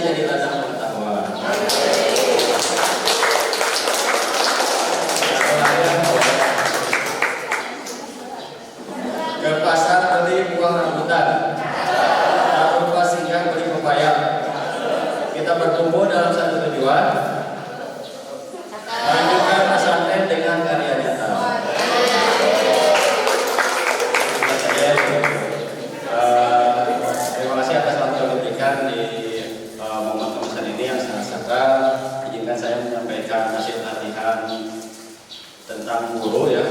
jadi ladang pengetahuan. Ke pasar beli buah rambutan, tak lupa singgah beli pepaya. Kita bertumbuh dalam satu tujuan, melanjutkan pesantren dengan karya nyata. Terima kasih atas waktu yang diberikan di momen pemesan ini yang sangat sakral. Izinkan saya menyampaikan hasil latihan tentang guru ya.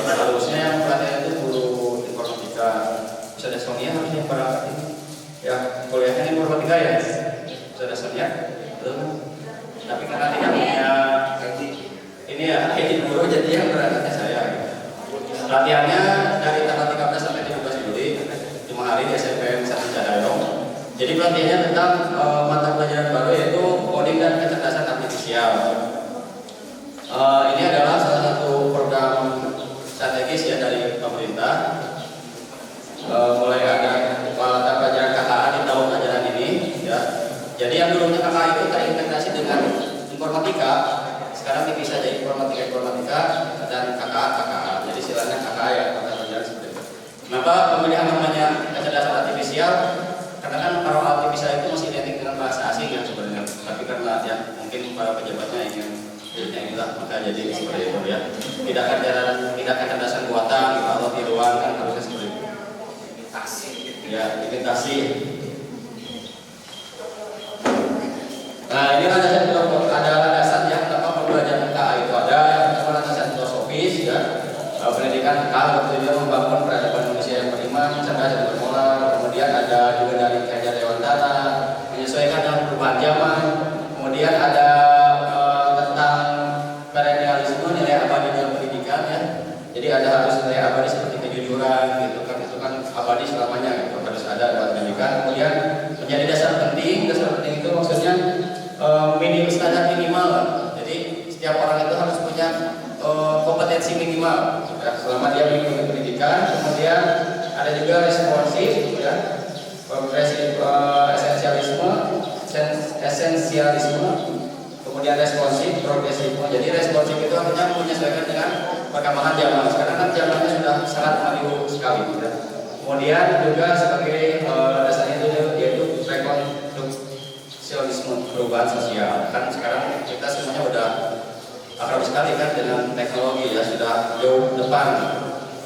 Harusnya yang pelatihan itu guru informatika. Bisa ada Sonia harus yang berangkat ini. Ya, kuliahnya informatika ya. Bisa ada Sonia. Belum. Tapi karena tidak punya ini ya, guru jadi yang berangkatnya saya. Latihannya dari tanggal 13 sampai 17 Juli, 5 hari di SMPN Satu Cahayong. Jadi pelatihannya tentang mata pelajaran baru yaitu coding dan kecerdasan artifisial. Ini adalah salah satu program strategis ya dari pemerintah. Mulai ada mata pelajaran KKA di tahun ajaran ini ya. Jadi yang dulunya KKA itu terintegrasi dengan informatika, sekarang dipisah jadi informatika dan KKA. Jadi istilahnya KKA ya, mata pelajaran seperti itu. Kenapa pemilihan namanya kecerdasan artifisial? Karena kan kalau artifisial itu masih identik dengan bahasa asing ya sebenarnya. Tapi karena ya mungkin para pejabatnya ingin inilah maka jadi seperti itu ya. Tidak kecerdasan buatan gitu, atau tiruan kan harusnya seperti itu. Ya, imitasi. Nah, ini landasan ada landasan ya, apa pembelajaran KA itu ada yang pertama landasan filosofis ya. Pendidikan KA bertujuan membangun peradaban manusia yang beriman, cerdas dan bermoral. Kemudian ada juga dari Kajar Dewantara, menyesuaikan dengan perubahan zaman. Kemudian ada tentang perennialisme, nilai abadi dalam pendidikan ya. Jadi ada harus nilai abadi seperti kejujuran gitu kan, itu kan abadi selamanya gitu, harus ada dalam pendidikan. Kemudian menjadi dasar penting itu maksudnya standar minimal lah. Jadi setiap orang itu harus punya kompetensi minimal ya, selama dia mengikuti pendidikan. Kemudian ada juga responsif ya, esensialisme, kemudian responsif, progresif. Jadi responsif itu artinya menyesuaikan dengan perkembangan zaman. Sekarang kan zamannya sudah sangat maju sekali ya. Kemudian juga sebagai dasarnya itu yaitu rekonstruksionisme, perubahan sosial. Kan sekarang kita semuanya udah akrab sekali kan dengan teknologi ya, sudah jauh depan.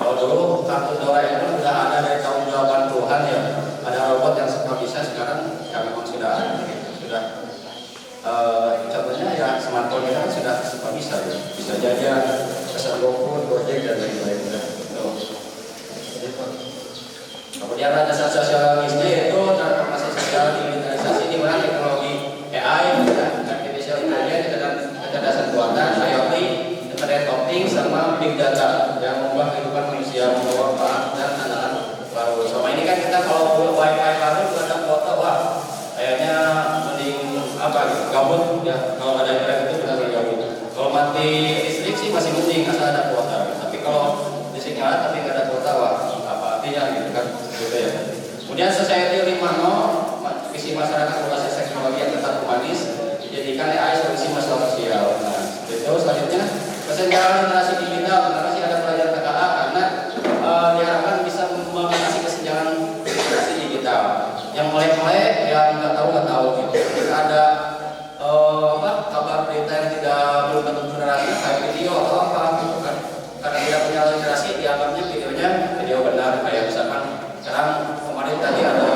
Kalau dulu kartu Doraemon sudah ada dari tahun 80-an ya, ada robot yang semua bisa, sekarang ya memang sudah contohnya ya smartphone kita sudah semua bisa ya, bisa jajan, pesan GoFood, Gojek dan lain-lain ya. Kemudian landasan sosiologisnya yaitu transformasi sosial digitalisasi di mana teknologi AI, artificial intelligence, kecerdasan buatan, IoT, Internet of Things, sama Big Data yang mengubah kehidupan manusia, membawa manfaat dan tantangan baru. Selama ini kan kita kalau wifi baru ada kuota, wah kayaknya mending apa gitu, gabut ya. Kalau ada internet itu benar gabut. Kalau mati listrik sih masih mending asal ada kuota. Tapi kalau listrik nyala tapi nggak ada kuota, wah apa artinya gitu kan? Gitu ya. Kemudian Society 5.0, visi masyarakat berbasis teknologi yang tetap humanis, dijadikan AI solusi masalah sosial. Nah, itu selanjutnya kesenjangan literasi digital. Kenapa sih ada pelajaran KKA? Karena diharapkan bisa mengatasi kesenjangan literasi digital. Yang melek-melek, yang nggak tahu gitu. Jika ada kabar berita yang belum tentu benar, kayak video atau apa gitu kan. Karena tidak punya literasi, dianggapnya videonya video benar. Kayak misalkan sekarang kemarin tadi ada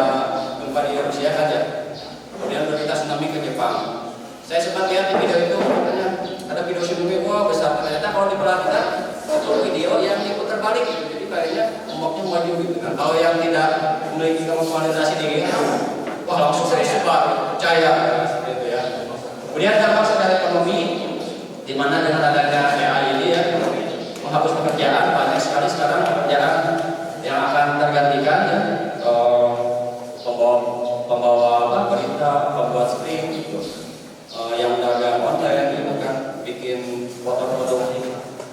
gempa di Rusia kan ya. Kemudian berita tsunami ke Jepang. Saya sempat lihat di video itu, katanya ada video tsunami, wah besar. Ternyata kalau diperhatikan itu video yang diputar balik gitu. Jadi kayaknya ombaknya maju gitu kan. Kalau yang tidak memiliki kemampuan literasi tinggi, wah langsung saya sebar, percaya seperti itu ya. Kemudian dampak sosial ekonomi, di mana dengan adanya AI ini ya, menghapus pekerjaan, banyak sekali sekarang pekerjaan yang akan tergantikan ya, pembawa berita, pembuat skrip gitu, yang dagang online gitu kan, bikin foto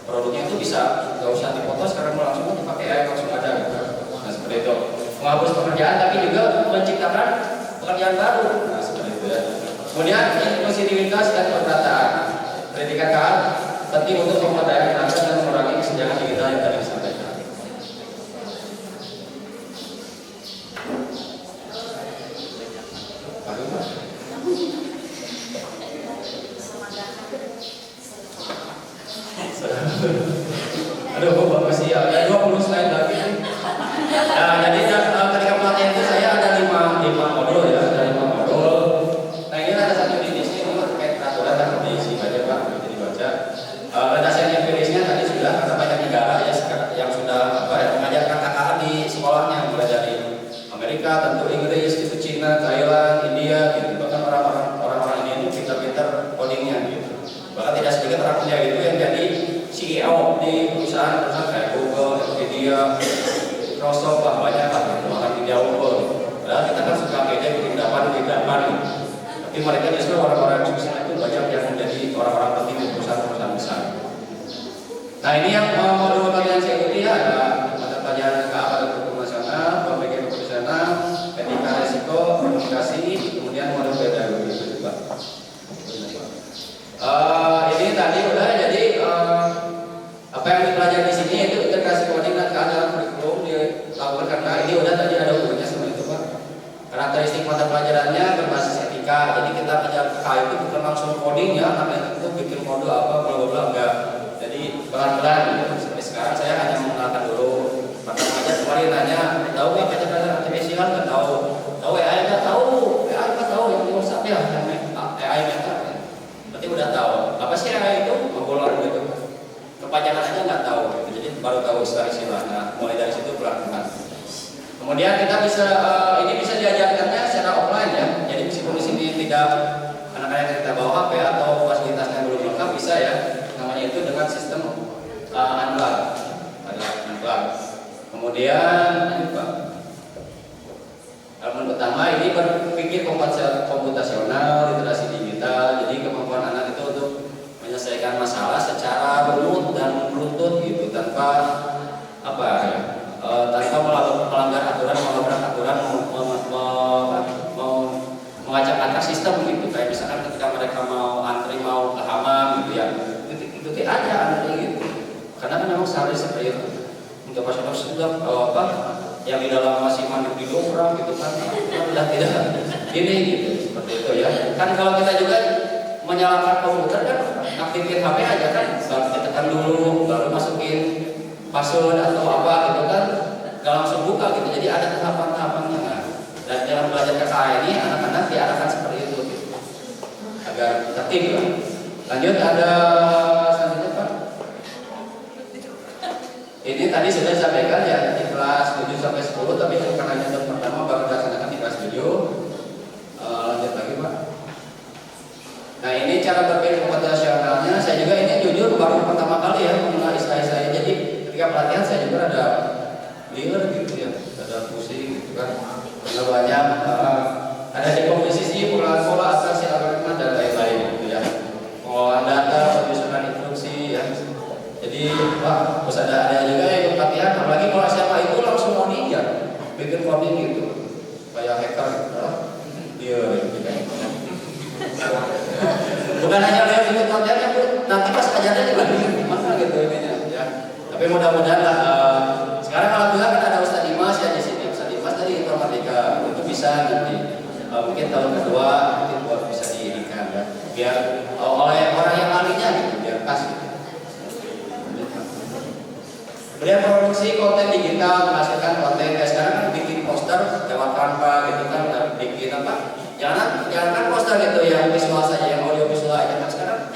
produknya itu bisa nggak usah dipoto sekarang, langsung dipakai AI langsung ada gitu. Nah seperti itu, menghapus pekerjaan tapi juga menciptakan pekerjaan baru. Nah seperti itu ya. Kemudian inklusivitas dan pemerataan. Pendidikan penting untuk memperdayakan anak dan mengurangi kesenjangan digital yang tadi disampaikan. Aduh, bagus sih ya. Ada 20 slide lagi. Nah, jadi ketika pelatihan itu saya ada 5 modul ya, ada 5 modul. Nah, ini ada satu di sini terkait peraturan dan kondisi baca Pak, jadi baca. Redaksi empirisnya tadi sudah ada banyak negara ya yang sudah mengajarkan KKA di sekolahnya, mulai dari Amerika, tentu Inggris, itu Cina, Thailand, India, gitu. Bahkan orang-orang ini itu pintar-pintar codingnya gitu. Bahkan tidak sedikit orang India itu yang jadi CEO di perusahaan-perusahaan kayak Google, Nvidia, Microsoft, banyak lah gitu, orang India unggul. Padahal kita kan suka beda bikin dapat. Tapi mereka justru orang-orang yang sukses itu banyak yang menjadi orang-orang penting di perusahaan-perusahaan besar. Nah, ini yang modul kalian saya ikuti ya, ada mata pelajaran keamanan hukum nasional, pembagian profesional, etika risiko, komunikasi, kemudian modul pedagogi itu juga. Ini tadi udah jadi apa yang dipelajari di sini itu integrasi coding dan keadaan kurikulum dilakukan karena ini udah tadi ada hubungannya sama itu Pak. Karakteristik mata pelajarannya berbasis etika. Jadi kita belajar KK itu bukan langsung coding ya, namanya itu bikin kode apa bla bla bla enggak. Jadi pelan-pelan gitu. Sampai sekarang saya hanya mengenalkan dulu. Maka aja kemarin nanya, tahu nggak baca pelajaran artificial nggak tahu, tahu AI nggak tahu, AI nggak tahu yang di WhatsApp ya, AI meta. Berarti udah tahu. Apa sih AI itu? Ngomong gitu. Kepanjangan aja nggak tahu. Gitu. Jadi baru tahu istilah-istilah. Nah, mulai dari situ pelan-pelan. Kemudian kita bisa ini bisa diajarkannya secara offline ya. Jadi meskipun di sini tidak anak-anak yang kita bawa HP atau fasilitasnya belum lengkap bisa ya. Namanya itu dengan sistem unplug. Ada unplug. Kemudian ini Pak. Elemen pertama ini berpikir komputasional, literasi digital. Jadi kemampuan anak itu untuk menyelesaikan masalah secara runut dan beruntut gitu tanpa apa ya? Tanpa melanggar aturan, mengacak-acak sistem gitu. Kayak misalkan ketika mereka mau antri mau ke hamam gitu ya, ikuti aja antri gitu. Karena kan memang seharusnya seperti itu. Untuk pasien sudah apa yang di dalam masih mandi di dorong gitu kan, udah tidak ini gitu seperti itu ya. Kan kalau kita juga menyalakan komputer kan aktifin HP aja kan, tekan dulu baru masukin password atau apa gitu kan, nggak langsung buka gitu. Jadi ada tahapan-tahapannya kan. Dan dalam belajar KKA ini anak-anak diarahkan seperti itu gitu. Agar tertib lah. Lanjut ada selanjutnya Pak. Ini tadi sudah disampaikan ya di kelas 7 sampai 10, tapi bukan hanya tahun pertama baru dilaksanakan di kelas 7. Lanjut lagi Pak. Nah, ini cara berpikir komputasionalnya. Saya juga ini jujur baru pertama kali ya mengenal istilah-istilah. Jadi ketika pelatihan saya juga ada liar gitu ya, ada pusing gitu kan. Karena banyak ada dekomposisi, pola atraksi algoritma dan lain-lain gitu ya. Pengolahan data, penyusunan instruksi ya. Jadi Pak, harus ada juga yang pelatihan. Apalagi kalau SMA itu langsung coding ya, bikin coding gitu, kayak hacker gitu. Dia gitu kan. Bukan hanya lihat ikut kontennya Bu, nanti pas ajarnya juga gimana gitu ininya ya. Tapi mudah-mudahan lah sekarang alhamdulillah kita ada Ustaz Dimas ya di sini. Ustaz Dimas tadi informatika itu bisa nanti mungkin tahun kedua mungkin buat bisa diirikan ya. Biar oleh orang yang ahlinya gitu biar pas gitu. Kemudian produksi konten digital, menghasilkan konten. Ya, sekarang kan bikin poster lewat Canva gitu kan, bikin apa? Jangan poster gitu yang visual saja, yang audio visual aja. Nah, sekarang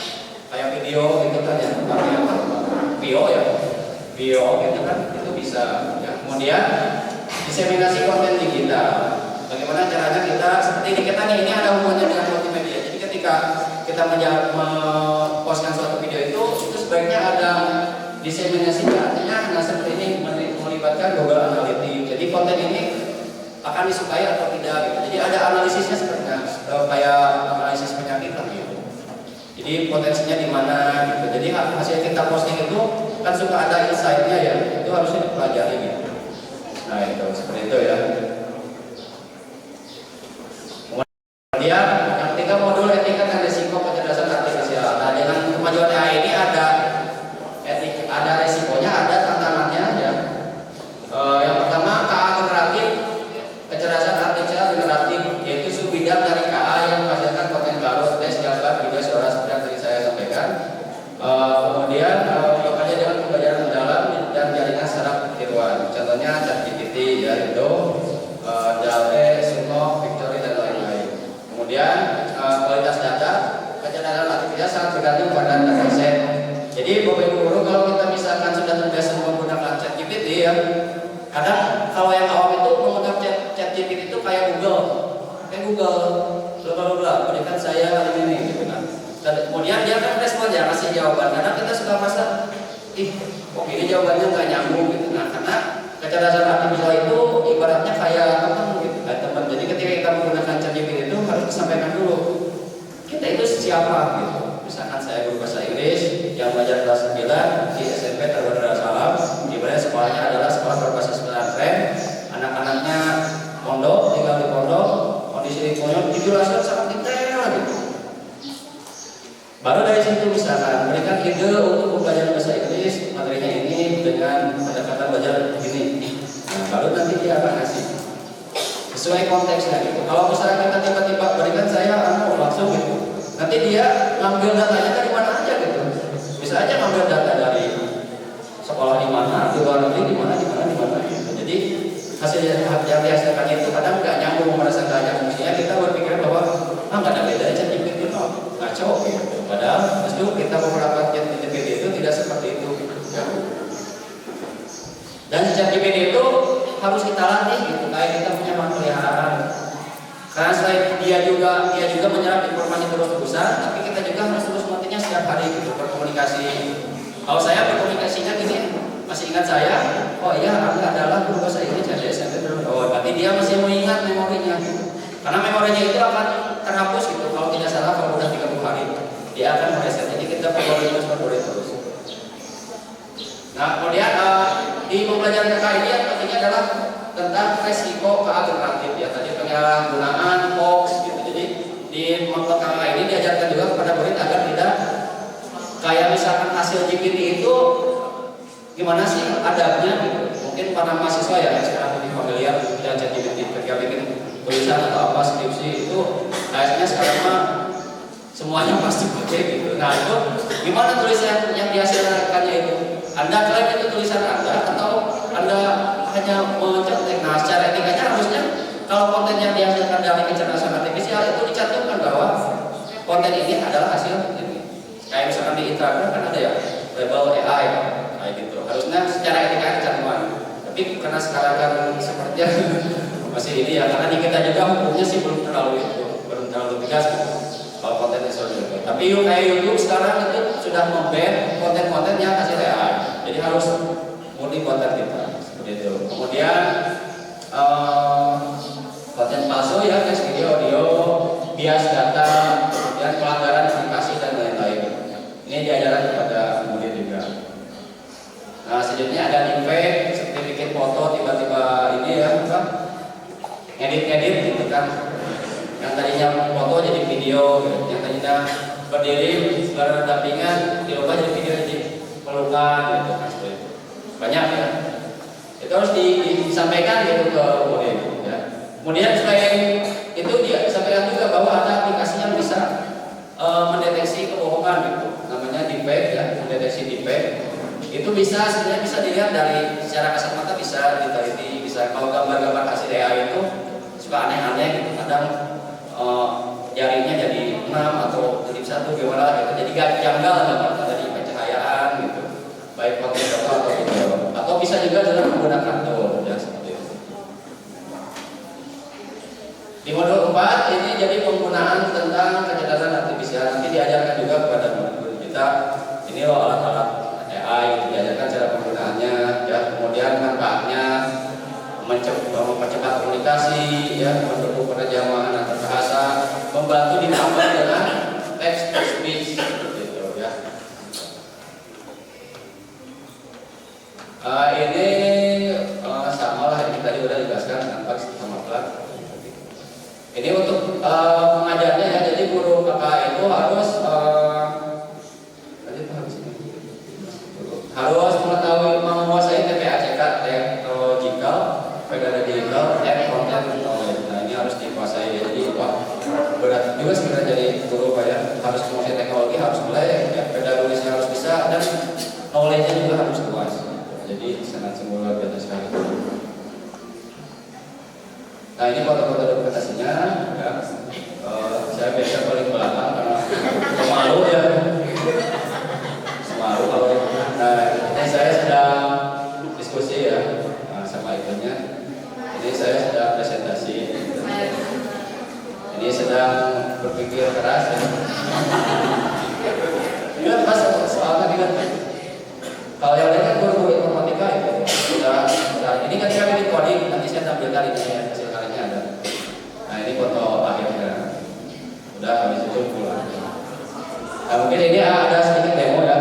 kayak video gitu kan ya, pakai apa? Video gitu kan, itu bisa. Ya. Kemudian diseminasi konten digital. Bagaimana caranya kita seperti ini kita nih, ini ada hubungannya dengan multimedia. Jadi ketika kita memposting suatu video itu sebaiknya ada diseminasinya, artinya nah seperti ini melibatkan Google Analytics. Jadi konten ini akan disukai atau tidak gitu. Jadi ada analisisnya sebenarnya kayak analisis penyakit lah gitu. Jadi potensinya di mana gitu. Jadi hasil kita posting itu kan suka ada insight-nya ya. Itu harusnya dipelajari gitu. Nah itu seperti itu ya. Kemudian yang ketiga modul modul etika dan risiko kecerdasan artifisial. Nah, dengan kemajuan AI ini ada risikonya, ada tantangannya ya. Yang pertama KA generatif, kecerdasan artifisial generatif, yaitu subbidang dari KA yang menghasilkan konten baru, teks, gambar, video, suara seperti yang tadi saya sampaikan. Kemudian bekerja dengan pembelajaran mendalam dan jaringan secara ketiruan. Contohnya ChatGPT, ya itu, DALL-E, Suno, Victory dan lain-lain. Kemudian kualitas data, kecerdasan artifisial sangat bergantung pada dataset. Jadi Bapak Ibu guru, kalau kita misalkan sudah terbiasa menggunakan ChatGPT ya, kadang kalau yang awam itu menggunakan ChatGPT itu kayak Google, bla berikan saya ini gitu kan. Kemudian dia kan respon ya, kasih jawaban. Kadang kita suka merasa, kok ini jawabannya nggak nyambung gitu. Nah, karena kecerdasan artifisial itu ibaratnya kayak teman gitu, kayak teman. Jadi ketika kita menggunakan ChatGPT itu harus disampaikan dulu kita itu siapa gitu. Misalkan saya guru bahasa Inggris yang belajar kelas 9 di SMP Terbaru Darussalam, di mana sekolahnya adalah sekolah berbasis pesantren, anak-anaknya pondok, tinggal di pondok, kondisi lingkungan dijelaskan sangat detail gitu. Baru dari situ misalkan berikan ide untuk pembelajaran bahasa Inggris, materinya ini dengan pendekatan belajar begini. Nah, baru nanti dia akan ngasih sesuai konteksnya gitu. Kalau misalnya kita tiba-tiba berikan saya langsung gitu, nanti dia ngambil datanya dari mana aja gitu. Bisa aja ngambil data dari sekolah di mana, di luar negeri, di mana gitu. Jadi hasil yang dihasilkan itu kadang nggak nyambung, merasa nggak nyambung. Mestinya kita berpikir bahwa nggak ada bedanya ChatGPT itu ngaco gitu. Padahal justru kita beberapa ChatGPT itu tidak seperti itu. Ya. Dan ChatGPT itu harus kita latih gitu, kayak kita punya hewan peliharaan. Karena selain dia juga menyerap informasi terus-terusan, tapi kita juga harus terus melatihnya setiap hari gitu, berkomunikasi. Kalau saya berkomunikasinya gini, masih ingat saya, oh iya Angga adalah guru bahasa Inggris dari SMP dulu. Oh, berarti dia masih mengingat memorinya gitu. Karena memorinya itu akan terhapus gitu, kalau tidak salah kalau udah 30 hari dia akan mereset. Jadi kita perlu terus. Nah, kemudian di pembelajaran KK ini yang pentingnya adalah tentang resiko KA generatif ya. Tadi penyalahgunaan hoax gitu. Jadi di matkul KK ini diajarkan juga kepada murid agar tidak kayak misalkan hasil GPT itu gimana sih adabnya gitu. Mungkin para mahasiswa ya yang sekarang lebih familiar dengan ChatGPT ketika bikin tulisan atau apa skripsi itu kayaknya sekarang mah semuanya pasti pakai gitu. Nah, itu gimana tulisan yang dihasilkannya itu? Anda klaim itu tulisan Anda atau Anda hanya mencontek? Nah, secara etikanya harusnya kalau konten yang dihasilkan dari kecerdasan artifisial itu dicantumkan bahwa konten ini adalah hasil ini. Kayak misalkan di Instagram kan ada ya label AI kayak gitu. Harusnya secara etika dicantumkan. Tapi karena sekarang kan sepertinya masih ini ya, karena di kita juga hukumnya sih belum terlalu tegas kalau konten itu. Tapi kayak YouTube sekarang itu sudah memban konten-konten yang hasil AI. Jadi harus murni konten kita seperti itu. Kemudian konten palsu ya, guys, video, bias data, kemudian pelanggaran privasi dan lain-lain. Ini diajarkan kepada murid juga. Nah, selanjutnya ada deepfake, seperti bikin foto tiba-tiba ini ya, edit gitu kan. Yang tadinya foto jadi video, yang tadinya berdiri berdampingan dirubah jadi video jadi pelukan gitu kan, seperti itu. Banyak ya. Itu harus disampaikan gitu ke murid ya. Kemudian selain itu dia sampaikan juga bahwa ada aplikasi yang bisa mendeteksi kebohongan gitu. Namanya deepfake ya, mendeteksi deepfake. Itu sebenarnya bisa dilihat dari secara kasat mata, bisa diteliti, bisa kalau gambar-gambar hasil AI itu suka aneh-aneh gitu. Kadang jarinya jadi 6 atau jadi 1 gimana gitu. Jadi janggal gambarnya dari pencahayaan gitu. Baik pakai foto atau video. Atau bisa juga dengan menggunakan tool ya seperti itu. Di modul 4 ini jadi penggunaan tentang kecerdasan artifisial. Nanti diajarkan juga kepada murid kita. Ini loh alat-alat AI, diajarkan cara penggunaannya ya. Kemudian manfaatnya mempercepat komunikasi ya, mendukung penerjemahan antar bahasa, membantu ditambah dengan text to speech gitu ya. Ini sama lah, ini tadi udah dijelaskan tanpa sama pelan. Ini untuk pengajarnya ya, jadi guru KK foto-foto dokumentasinya. Ya. Saya biasa paling belakang karena malu ya. Malu kalau. Nah, ini saya sedang diskusi ya sama ibunya. Ini saya sedang presentasi. Ini sedang berpikir keras ya. Ingat mas soalnya ingat. Kalau yang lain kan guru-guru informatika itu sudah. Ini kan kami coding, nanti saya tampilkan ini ya, hasil karyanya ada. Nah ini foto akhirnya. Udah habis itu pulang. Nah mungkin ini ada sedikit demo ya.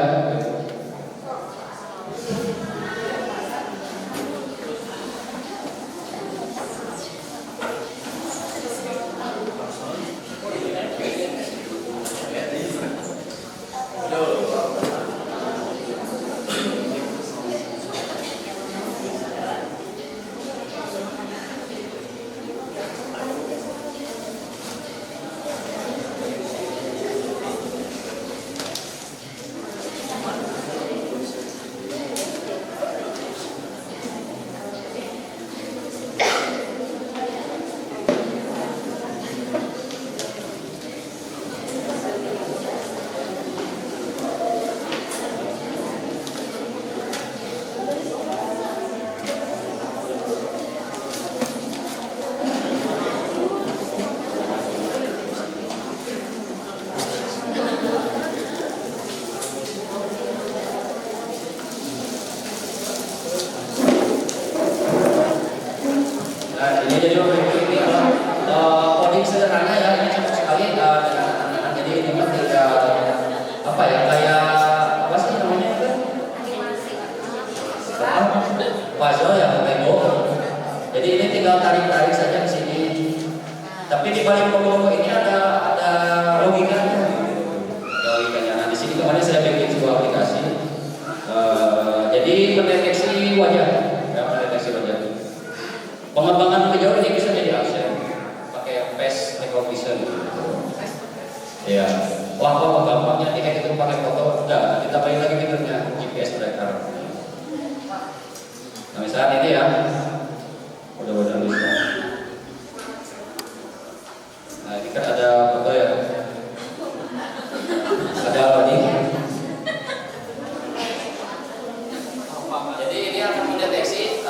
Ini jadi ini coding sederhana ya, ini cocok sekali dengan anak-anak. Jadi ini mah tidak apa ya, kayak apa sih namanya itu? Puzzle ya, Lego. Jadi ini tinggal tarik-tarik saja di sini. Tapi di balik logo ini ada logikanya. Logikanya. Nah di sini kemarin saya bikin sebuah aplikasi. Jadi mendeteksi wajah, ya, mendeteksi wajah. Pengembangan lebih jauh ini bisa jadi aksen pakai face recognition. Ya, wah kok gampangnya kayak gitu pakai foto. Udah, kita balik lagi fiturnya GPS tracker. Nah misalnya ini ya, mudah-mudahan bisa. Nah ini kan ada foto ya, ada apa nih? Jadi ini akan mendeteksi.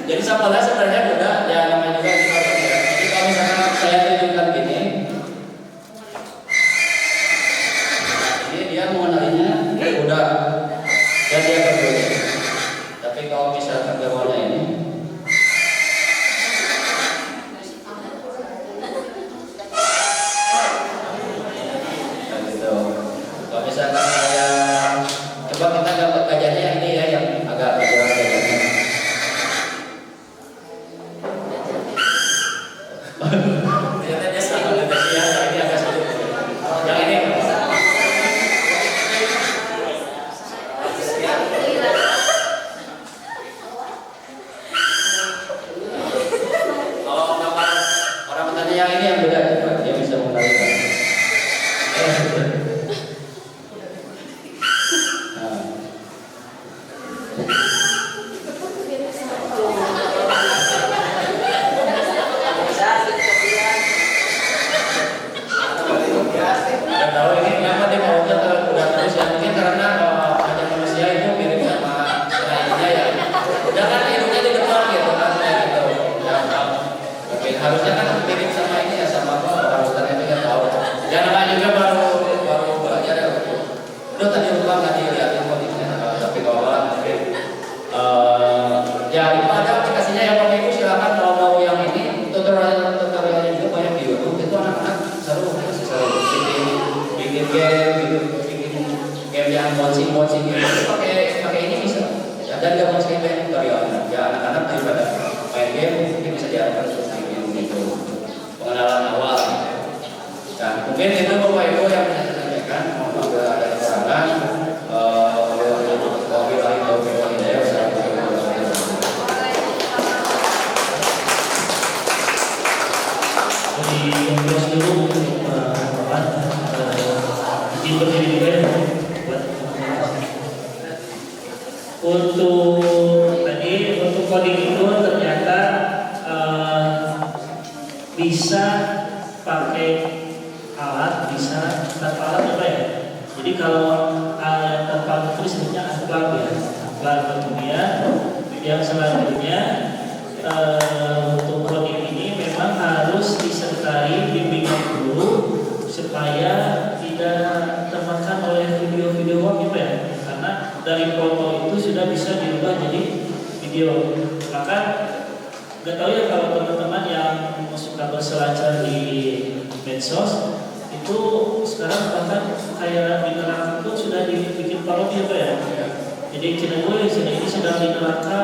Jadi sampelnya sebenarnya mudah, ya namanya juga kita ya. Jadi kalau misalnya saya tunjukkan gini, ini dia mengenalinya mudah dan dia berbeda. Tapi kalau misalkan gambarnya ini, nah gitu. Kalau misalkan saya coba kita gambar gajahnya ini ya yang agak jelas gajahnya. Ternyata dia sama deteksi ya, ini agak sulit. Yang ini kalau gambar orang bertanya yang ini yang beda juga, dia bisa mengenalikan. Tahu ini kenapa dia maunya udah terus ya, mungkin karena wajah manusia itu mirip sama lainnya ya. Udah kan hidupnya di depan gitu kan gitu. Ya, mungkin harusnya kan mirip sama ini ya, sama orang hutan itu kan tahu. Ya namanya juga baru belajar ya. Udah tadi ulang tadi lihatin kondisinya, tapi kalau mungkin ya itu ada aplikasinya yang pakai itu silakan mau yang ini tutorialnya juga banyak di YouTube. Itu anak-anak seru bikin game gitu, bikin game yang bouncing gitu, pakai ini bisa. Ya, dan gak harus kayak tutorialnya. Ya anak-anak daripada main game mungkin bisa diarahkan terus bikin gitu pengenalan awal. Nah mungkin itu Bapak Ibu yang bisa saya sampaikan. Mohon ada kekurangan. Wabillahi taufiq wal hidayah. Untuk coding itu ternyata ya? Jadi kalau tanpa itu disebutnya akhlak ya, akhlak. Kemudian yang selanjutnya untuk program ini memang harus disertai bimbingan guru supaya tidak termakan oleh video-video gitu ya, karena dari foto itu sudah bisa dirubah jadi video. Maka nggak tahu ya kalau teman-teman yang suka berselancar di medsos itu sekarang bahkan kayak di neraka pun sudah dibikin parodi ya. Jadi cina gue ini sedang di neraka,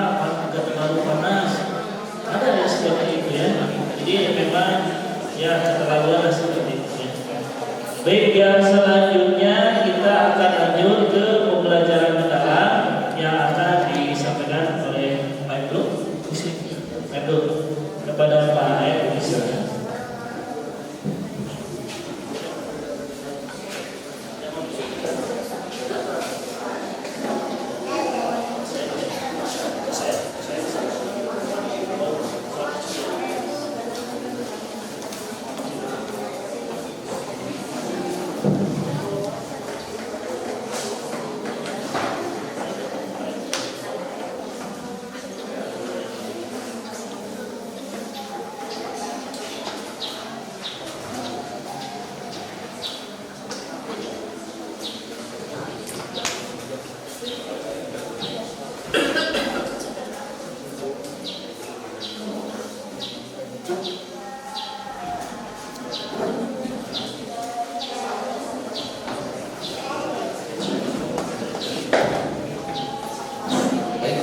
agak terlalu panas. Ada ya seperti itu ya. Jadi memang ya keterlaluan seperti itu ya. Baik, yang selanjutnya kita akan lanjut ke pembelajaran mendalam yang akan disampaikan oleh Pak Ibnu. Pak Ibnu kepada Pak Ibnu silakan.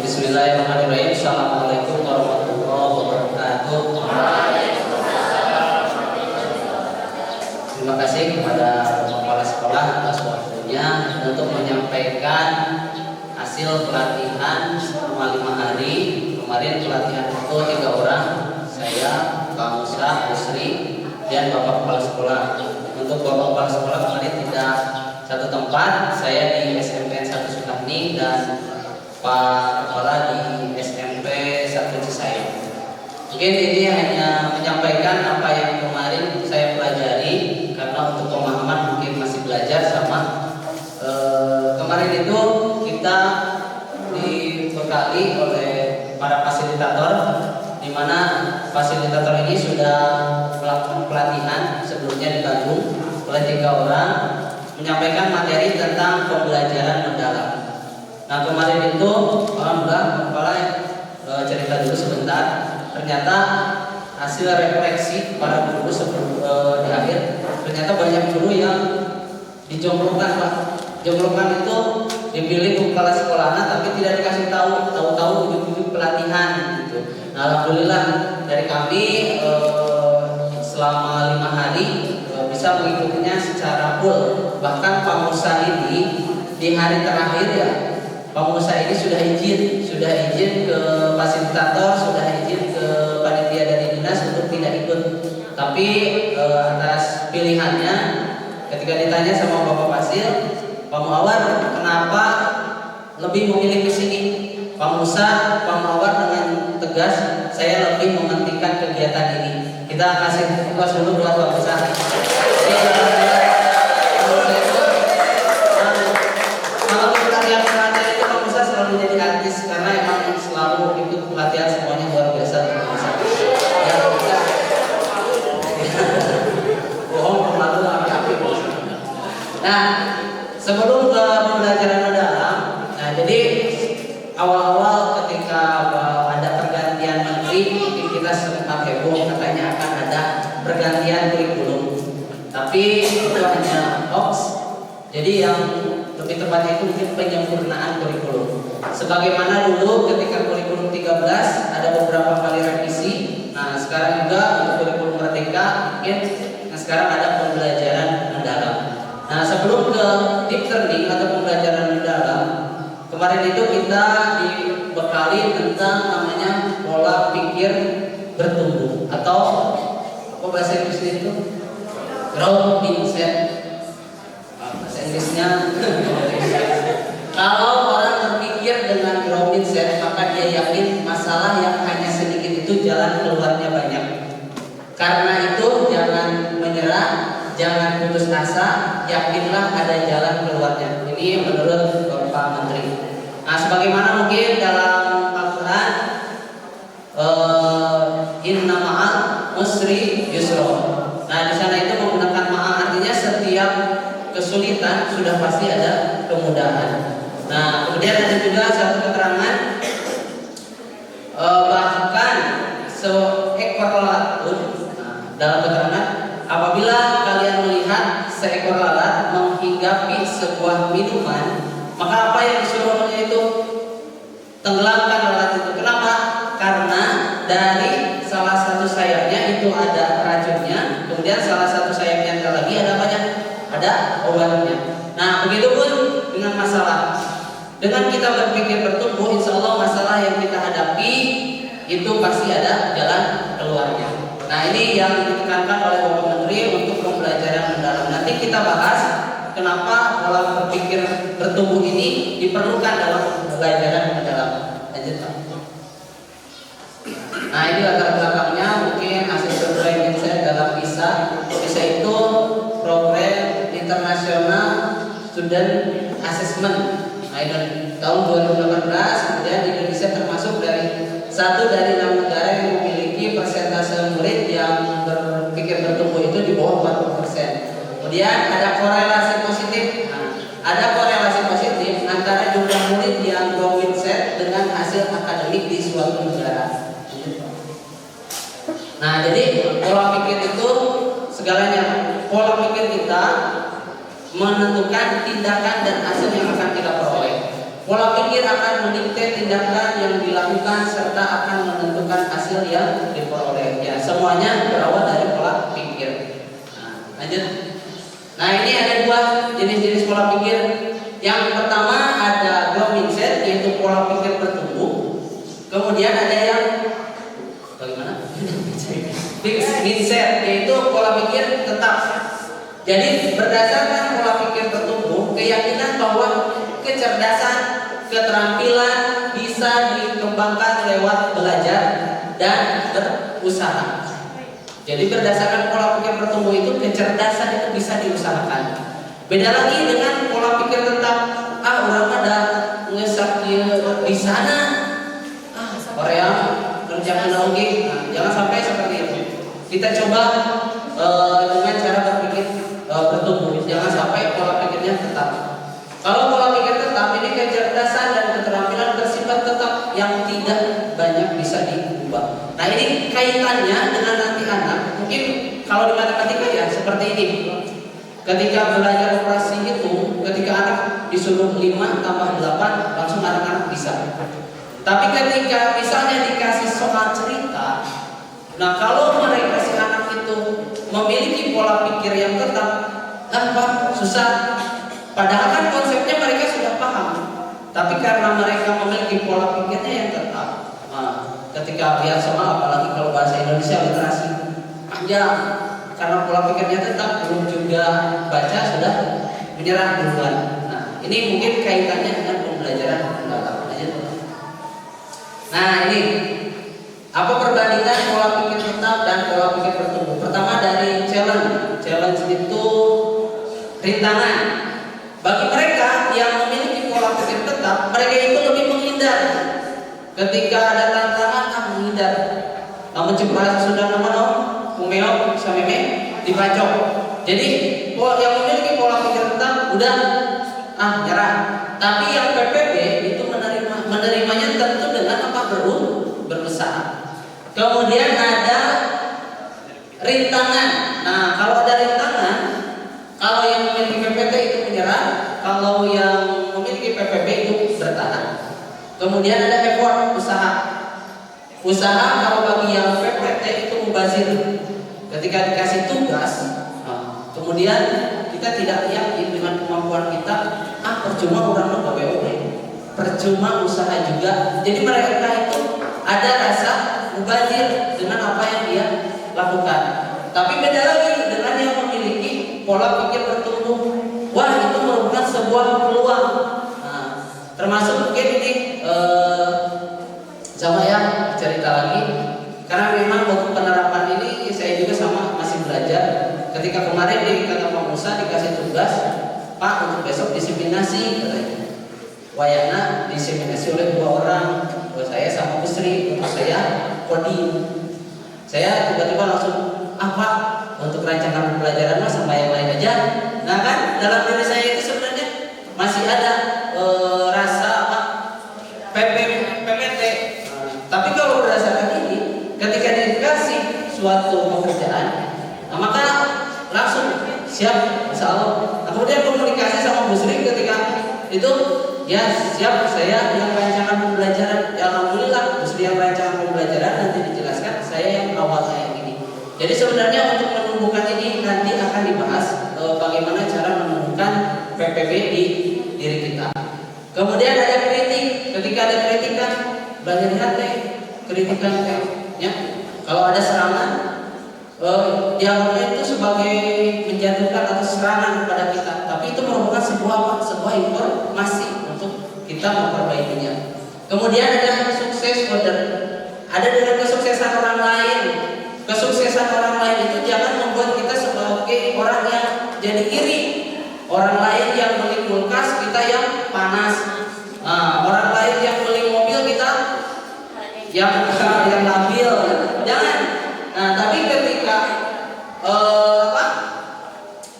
Bismillahirrahmanirrahim. Assalamualaikum warahmatullahi wabarakatuh. Terima kasih kepada kepala sekolah atas waktunya untuk menyampaikan hasil pelatihan selama 5 hari. Kemarin pelatihan itu 3 orang, saya, Pak Musa, Usri, dan Bapak Kepala Sekolah. Untuk Bapak Kepala Sekolah kemarin tidak satu tempat, saya di SMPN 1 Sukabumi dan Pak Kepala di SMP 1 Cisayong. Mungkin ini hanya menyampaikan apa yang kemarin saya pelajari, karena untuk pemahaman mungkin masih belajar sama kemarin itu kita dibekali oleh para fasilitator, di mana fasilitator ini sudah melakukan pelatihan sebelumnya di Bandung oleh 3 orang, menyampaikan materi tentang pembelajaran mendalam. Nah kemarin itu alhamdulillah kepala cerita dulu sebentar. Ternyata hasil refleksi para guru sebelum di akhir, ternyata banyak guru yang dijomblokkan Pak. Jomblokan itu dipilih kepala sekolahnya tapi tidak dikasih tahu ujung-ujung pelatihan gitu. Nah alhamdulillah dari kami selama 5 hari bisa mengikutinya secara full. Bahkan Pak Musa ini di hari terakhir ya, Pak Musa ini sudah izin ke fasilitator, sudah izin ke panitia dari dinas untuk tidak ikut. Tapi atas pilihannya, ketika ditanya sama Bapak Fasil, Pak Muawar, kenapa lebih memilih ke sini? Pak Muawar dengan tegas, saya lebih mementingkan kegiatan ini. Kita kasih tugas dulu buat Pak Musa. Menjadi artis karena emang selalu ikut pelatihan, semuanya luar biasa. Ya, bohong pemalu api-api. Nah, sebelum ke pembelajaran mendalam, nah jadi awal-awal ketika ada pergantian menteri, mungkin kita sempat heboh katanya akan ada pergantian kurikulum. Tapi itu hanya hoax. Jadi yang lebih tepatnya itu mungkin penyempurnaan kurikulum. Sebagaimana dulu ketika kurikulum 13 ada beberapa kali revisi. Nah sekarang juga untuk kurikulum merdeka mungkin sekarang ada pembelajaran mendalam. Nah sebelum ke deep learning atau pembelajaran mendalam, kemarin itu kita dibekali tentang namanya pola pikir bertumbuh atau apa bahasa Inggrisnya itu growth mindset. Bahasa Inggrisnya kalau orang berpikir dengan growth mindset, maka dia yakin masalah yang hanya sedikit itu jalan keluarnya banyak. Karena itu jangan menyerah, jangan putus asa, yakinlah ada jalan keluarnya. Ini menurut Bapak Menteri. Nah, sebagaimana mungkin dalam Al-Quran, inna ma'al usri yusro. Nah, di sana itu menggunakan ma'al, artinya setiap kesulitan sudah pasti ada kemudahan. Nah, kemudian ada juga satu keterangan, bahkan seekor lalat pun, dalam keterangan, apabila kalian melihat seekor lalat menghinggapi sebuah minuman, maka apa yang disuruh oleh itu? Tenggelamkan lalat itu. Kenapa? Karena dari salah satu sayapnya itu ada racunnya, kemudian salah satu sayapnya lagi ada banyak, ada obatnya. Nah, begitupun dengan masalah. Dengan kita berpikir bertumbuh, insya Allah masalah yang kita hadapi itu pasti ada jalan keluarnya. Nah, ini yang ditekankan oleh Bapak Menteri untuk pembelajaran mendalam. Nanti kita bahas kenapa pola berpikir bertumbuh ini diperlukan dalam pembelajaran mendalam. Lanjut, Pak. Nah, ini latar belakangnya mungkin asesor brain saya dalam PISA. PISA itu Program International Student Assessment. Nah, tahun 2018, kemudian Indonesia termasuk satu dari 6 negara yang memiliki persentase murid yang berpikir bertumbuh itu di bawah 40%. Kemudian ada korelasi positif. Nah, ada korelasi positif antara jumlah murid yang grow mindset dengan hasil akademik di suatu negara. Nah, jadi pola pikir itu segalanya. Pola pikir kita menentukan tindakan dan hasil yang akan kita peroleh. Pola pikir akan mendikte tindakan yang dilakukan serta akan menentukan hasil yang diperoleh. Ya, semuanya berawal dari pola pikir. Nah, lanjut. Nah, ini ada 2 jenis-jenis pola pikir. Yang pertama ada growth mindset, yaitu pola pikir bertumbuh. Kemudian ada yang bagaimana? Fixed mindset, yaitu pola pikir tetap. Jadi berdasarkan pola pikir bertumbuh, keyakinan bahwa kecerdasan, keterampilan bisa dikembangkan lewat belajar dan berusaha. Jadi berdasarkan pola pikir bertumbuh itu, kecerdasan itu bisa diusahakan. Beda lagi dengan pola pikir tetap, orang ada ngesak di sana, Korea kerja oke. Nah, jangan sampai seperti itu. Kita coba dengan cara berpikir bertumbuh. Jangan sampai pola pikirnya tetap. Kalau pola pikir tetap, ini kecerdasan dan keterampilan bersifat tetap yang tidak banyak bisa diubah. Nah, ini kaitannya dengan nanti anak. Mungkin kalau di matematika ya seperti ini. Ketika belajar operasi hitung, ketika anak disuruh 5 tambah 8, langsung anak-anak bisa. Tapi ketika misalnya dikasih soal cerita, nah kalau mereka si anak itu memiliki pola pikir yang tetap, Pak, susah. Padahal kan konsepnya mereka sudah paham. Tapi karena mereka memiliki pola pikirnya yang tetap, nah, ketika lihat soal, apalagi kalau bahasa Indonesia literasi panjang, karena pola pikirnya tetap, belum juga baca sudah menyerah duluan. Nah, ini mungkin kaitannya dengan pembelajaran mendalam. Nah, ini apa perbandingan pola pikir tetap dan pola pikir bertumbuh? Pertama dari challenge. Challenge itu rintangan. Bagi mereka yang memiliki pola pikir tetap, mereka itu lebih menghindar. Ketika ada tantangan, menghindar. Namun cepat sudah nama kumeok sameme dibacok. Jadi yang memiliki pola pikir tetap udah nyerah. Tapi yang PPB itu menerimanya tentu dengan apa? Berusaha. Kemudian ada rintangan. Nah, kalau ada rintangan, kalau yang memiliki PPT itu menyerah, kalau yang memiliki PPB itu bertahan. Kemudian ada effort, usaha. Usaha kalau bagi yang PPT itu mubazir. Ketika dikasih tugas, kemudian kita tidak yakin dengan kemampuan kita, percuma orang gawe, percuma usaha juga. Jadi mereka itu ada rasa mubazir dengan apa yang dia lakukan. Tapi beda lagi dengan yang memiliki pola pikir bertumbuh. Wah, itu merupakan sebuah peluang. Nah, termasuk mungkin ini sama ya cerita lagi. Karena memang waktu penerapan ini saya juga sama masih belajar. Ketika kemarin di kata Pak Musa dikasih tugas, Pak untuk besok diseminasi katanya. Wayana diseminasi oleh 2 orang, saya sama Busri, untuk saya coding. Saya tiba-tiba langsung apa untuk rancangan pembelajaran mas sama yang lain aja. Nah kan dalam diri saya itu sebenarnya masih ada rasa apa PPT. Tapi kalau berdasarkan ini, ketika dikasih suatu pekerjaan, maka langsung siap, insya Allah. Nah, kemudian komunikasi sama Busri ketika itu, ya siap, saya yang rancangan pembelajaran. Ya, alhamdulillah Busri yang rancangan pembelajaran, nanti dijelaskan saya yang awal kayak gini. Jadi sebenarnya untuk menumbuhkan ini nanti akan dibahas bagaimana cara menumbuhkan PPP di diri kita. Kemudian ada kritik. Ketika ada kritikan, belajar lihat kritikan ya. Kalau ada serangan, dianggapnya itu sebagai menjatuhkan atau serangan kepada kita. Tapi itu merupakan sebuah informasi untuk kita memperbaikinya. Kemudian ada sukses order. Ada dengan kesuksesan orang lain. Kesuksesan orang lain itu jangan membuat kita sebagai orang yang jadi iri. Orang lain yang beli kulkas, kita yang panas. Orang lain yang beli mobil, kita yang labil. Jangan. Nah, tapi ketika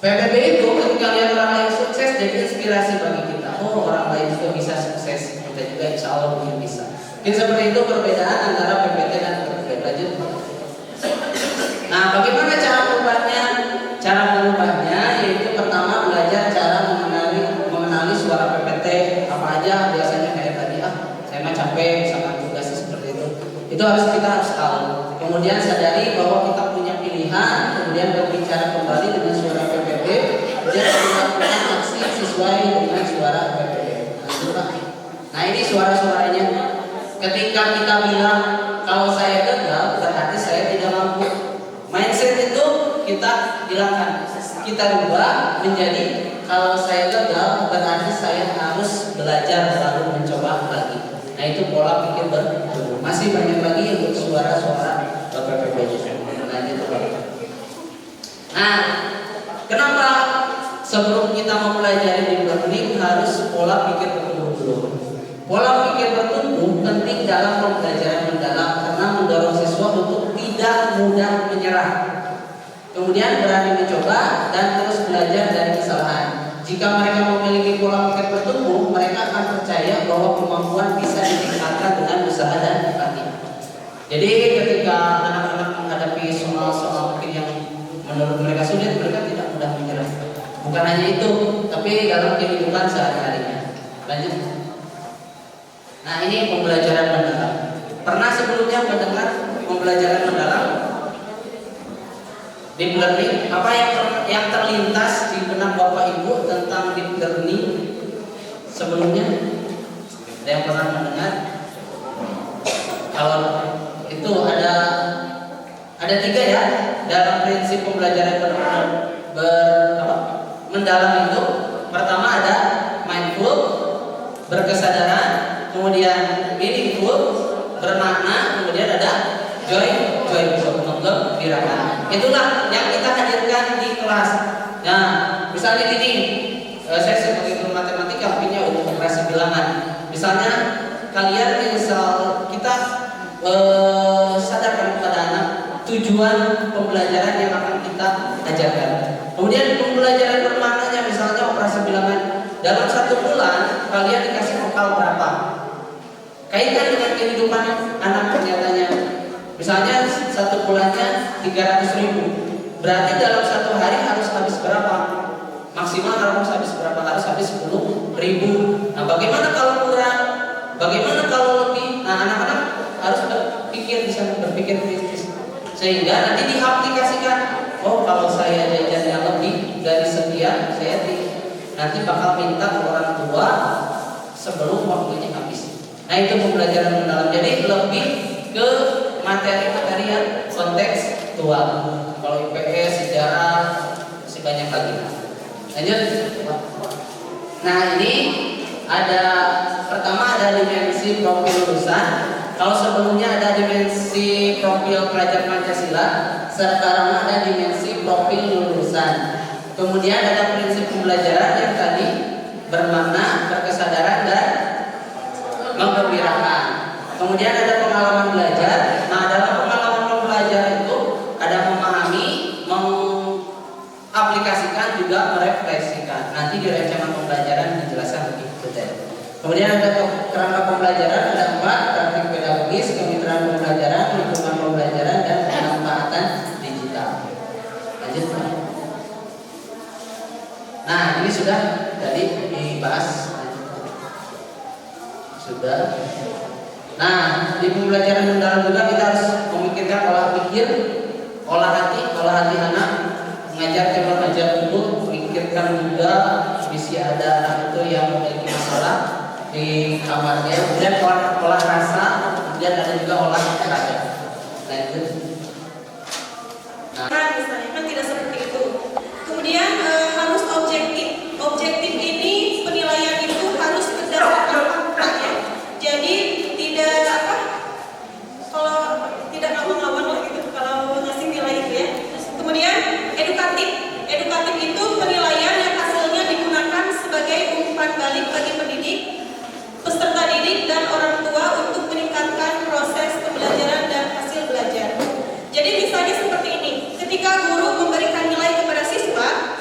PPP itu ketika lihat orang lain sukses jadi inspirasi bagi kita. Oh, orang lain juga bisa sukses, kita juga insya Allah mungkin bisa. Mungkin seperti itu perbedaan antara PPT dan PPP. Lanjut. Nah, bagaimana cara merubahnya? Cara merubahnya yaitu pertama belajar cara mengenali suara PPT apa aja. Biasanya kayak tadi, saya mah capek sama tugasnya seperti itu. Itu kita harus tahu. Kemudian sadari bahwa kita punya pilihan. Kemudian berbicara kembali dengan suara PPT. Kemudian melakukan aksi sesuai dengan suara PPT. Nah, ini suara-suaranya. Ketika kita bilang kalau saya gagal, berarti saya tidak mampu. Mindset itu kita hilangkan. Kita rubah menjadi kalau saya gagal, berarti saya harus belajar lalu mencoba lagi. Nah, itu pola pikir berubah. Masih banyak lagi untuk suara-suara PPP. Nah, kenapa sebelum kita mempelajari di learning harus pola pikir bertumbuh dulu? Pola pikir bertumbuh penting dalam pembelajaran mendalam karena mendorong siswa untuk tidak mudah menyerah. Kemudian berani mencoba dan terus belajar dari kesalahan. Jika mereka memiliki pola pikir bertumbuh, mereka akan percaya bahwa kemampuan bisa ditingkatkan dengan usaha dan latihan. Jadi ketika anak-anak menghadapi soal-soal mungkin yang menurut mereka sulit, mereka tidak mudah menyerah. Bukan hanya itu, tapi dalam kehidupan sehari-harinya. Lanjut. Nah, ini pembelajaran mendalam. Pernah sebelumnya mendengar pembelajaran mendalam? Deep learning, apa yang terlintas di benak Bapak Ibu tentang deep learning sebelumnya? Ada yang pernah mendengar? Kalau itu ada 3 ya dalam prinsip pembelajaran mendalam itu. Pertama ada mindful, berkesadaran, kemudian meaningful, bermakna, kemudian ada joyful, menggembirakan. Itulah yang kita hadirkan di kelas. Nah, misalnya gini, saya sebagai guru matematika punya untuk operasi bilangan. Misalnya kalian kita sadarkan kepada anak tujuan pembelajaran yang akan kita ajarkan. Kemudian pembelajaran bermaknanya, misalnya operasi bilangan. Dalam 1 bulan kalian dikasih vokal berapa? Kaitkan dengan kehidupan anak kenyataannya. Misalnya 1 bulannya 300.000. Berarti dalam 1 hari harus habis berapa? Maksimal harus habis berapa? Harus habis 10.000. Nah, bagaimana kalau kurang? Bagaimana kalau lebih? Nah, anak-anak harus bisa berpikir kritis. Sehingga nanti diaplikasikan. Oh, kalau saya jajannya lebih dari sekian, saya nanti bakal minta ke orang tua sebelum waktunya habis. Nah, itu pembelajaran mendalam. Jadi lebih ke materi-materi yang kontekstual. Kalau IPS, sejarah, masih banyak lagi. Lanjut. Nah, ini pertama ada dimensi profil lulusan. Kalau sebelumnya ada dimensi profil pelajar Pancasila, sekarang ada dimensi profil lulusan. Kemudian ada prinsip pembelajaran yang tadi bermakna, berkesadaran dan menggembirakan. Kemudian ada pengalaman belajar. Nah, dalam pengalaman belajar itu ada memahami, mengaplikasikan, juga merefleksikan. Nanti di rancangan pembelajaran dijelaskan lebih detail. Kemudian ada kerangka pembelajaran, ada 4: praktik pedagogis, kemitraan pembelajaran, lingkungan pembelajaran, dan pemanfaatan digital. Lanjut, Pak. Nah, ini sudah tadi dibahas. Sudah. Nah, di pembelajaran mendalam juga kita harus memikirkan olah pikir, olah hati anak, mengajar tema mengajar tubuh, memikirkan juga misi ada anak itu yang memiliki masalah di kamarnya, kemudian olah rasa, kemudian ada juga olah raga. Nah, itu. Nah, misalnya kan tidak seperti itu. Kemudian harus objektif. Objektif ini penilaian itu harus berdasarkan fakta ya. Jadi tidak kalau tidak ngawang-ngawang lah gitu kalau ngasih nilai itu ya. Kemudian edukatif. Edukatif itu penilaian yang hasilnya digunakan sebagai umpan balik bagi pendidik, peserta didik dan orang tua untuk meningkatkan proses pembelajaran dan hasil belajar. Jadi misalnya seperti ini, ketika guru memberikan nilai kepada siswa,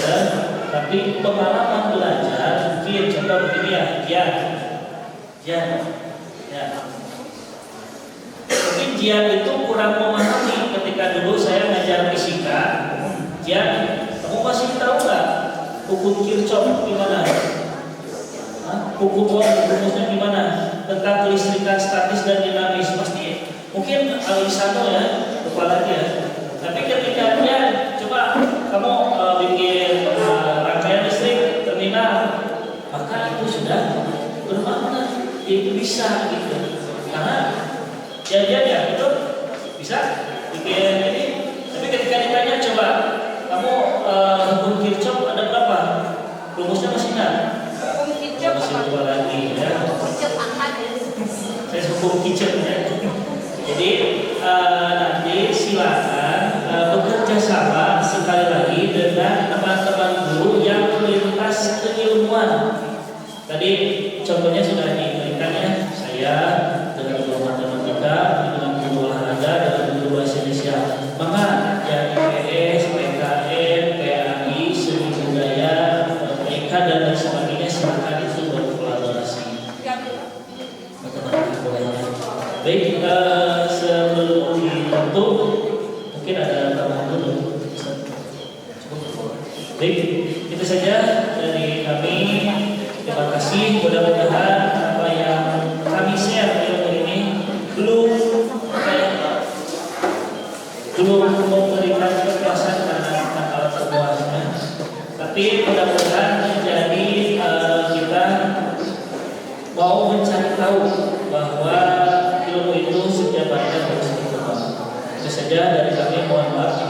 ya. Tapi pengalaman belajar mungkin contoh begini ya, mungkin Jian itu kurang memahami ketika dulu saya ngajar fisika. Jian, kamu masih tahu nggak hukum Kirchhoff gimana? Hukum rumusnya gimana? Tentang kelistrikan statis dan dinamis pasti. Mungkin Alisano ya, lupa lagi ya. Tapi ketika dia coba kamu bikin rangkaian listrik terminal, maka itu sudah bermakna, itu bisa gitu. Karena jajan itu bisa bikin ini. Tapi ketika ditanya coba kamu hukum Kirchhoff ada berapa? Rumusnya masih ingat? Masih lupa lagi ya. Saya hukum kitchen ya. Jadi nanti silakan bekerja sama sekali lagi dengan teman-teman guru yang lintas keilmuan. Tadi contohnya sudah diberikan ya, saya dengan guru matematika, dengan guru olahraga, dengan guru bahasa Indonesia. Maka ya IPS, PKN, PAI, seni budaya, PK dan lain sebagainya silakan itu berkolaborasi. Baik, sebelum ditutup mungkin ada tambahan dulu. Baik, itu saja dari kami. Terima kasih. Mudah-mudahan apa yang kami share ilmu ini belum memberikan kepuasan karena alat terpuasnya. Tapi mudah-mudahan menjadi kita mau mencari tahu bahwa ilmu itu setiap harinya harus berkembang. Itu saja dari kami, mohon maaf.